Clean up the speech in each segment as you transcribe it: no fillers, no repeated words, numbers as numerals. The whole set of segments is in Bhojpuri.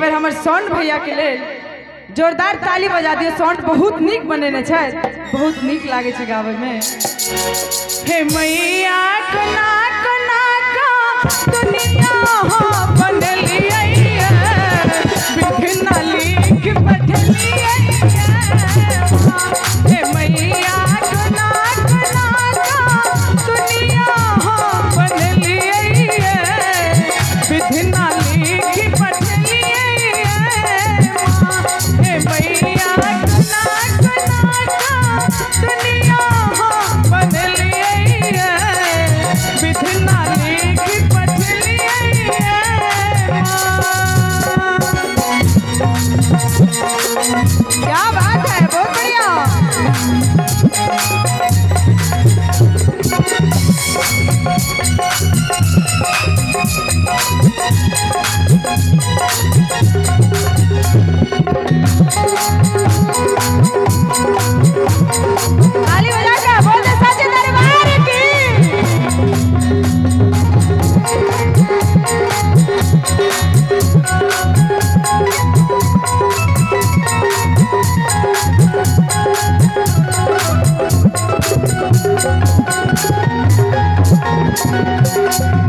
बेर हमर साउंड भैया के लेल जोरदार ताली बजा दियो। साउंड बहुत नीक बनेने छै, बहुत नीक लागे छै गावे में। हे मैया कना कना का दुनिया हो बनलिए विघ्न लिख बैठलिए। हे मैया कना कना का दुनिया हो बनलिए विघ्न लिख बैठलिए। हे मैया कना कना का दुनिया हो बनलिए विघ्न लिख बैठलिए। क्या बात है, बहुत बढ़िया। ताली बजा के बोल दे साचे दरबार की।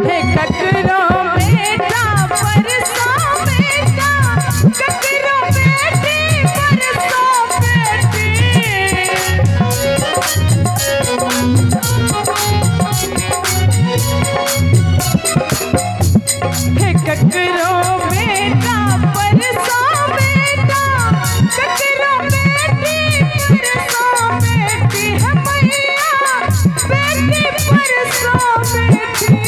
हे ककरो बेटा परसो बेटा, ककरो बेटी परसो बेटी। हे ककरो बेटा परसो बेटा, ककरो बेटी परसो बेटी। है मैया बेटी परसो बेटी।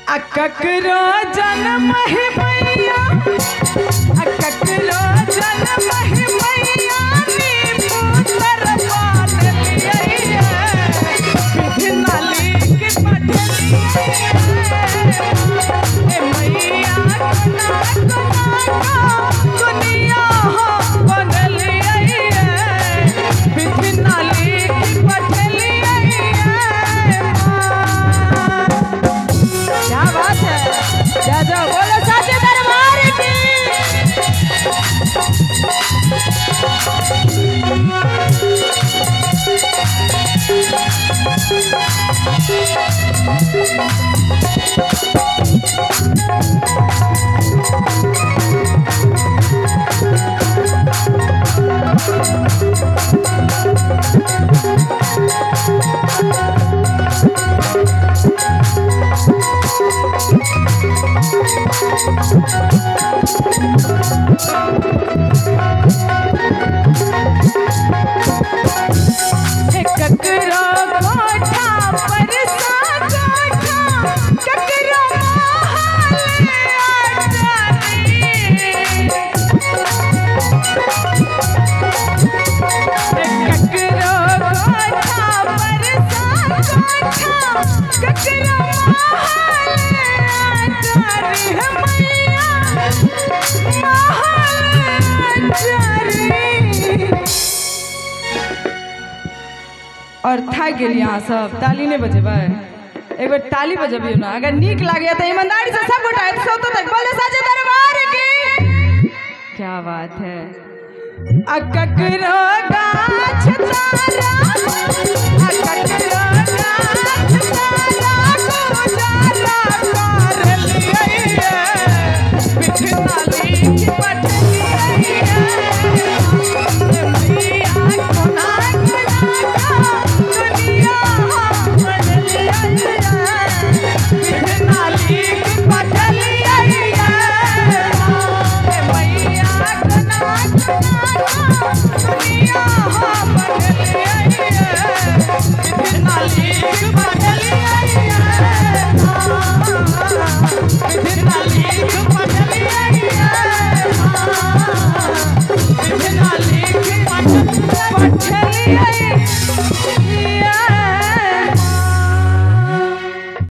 आ ककरो जन्म है मैया, आ ककरो जन्म है मैया नींबू तरपाल लिए विघ्न लिख बैठलिए। हे मैया कना कना का दुनिया हो बनलिए विघ्न लिख बैठलिए। क्या बात है, जा जाओ बोलो साचे दरबार की। हे ककरो कोठा परसा कोठा, ककरो महल अटारी। हे ककरो कोठा परसा कोठा, ककरो महल अटारी। है मैया महल अटारी। और थक गेल यहाँ सब, ताली नहीं बजेबै, एक बार ताली बजबियो ना। अगर नीक लागे तो ईमानदारी से सब गोटा तो तक बोले साचे दरबार की। क्या बात है। आ ककरो गाछ तारा, आ ककरो गाछ तारा गुजारा कर लिए विघ्न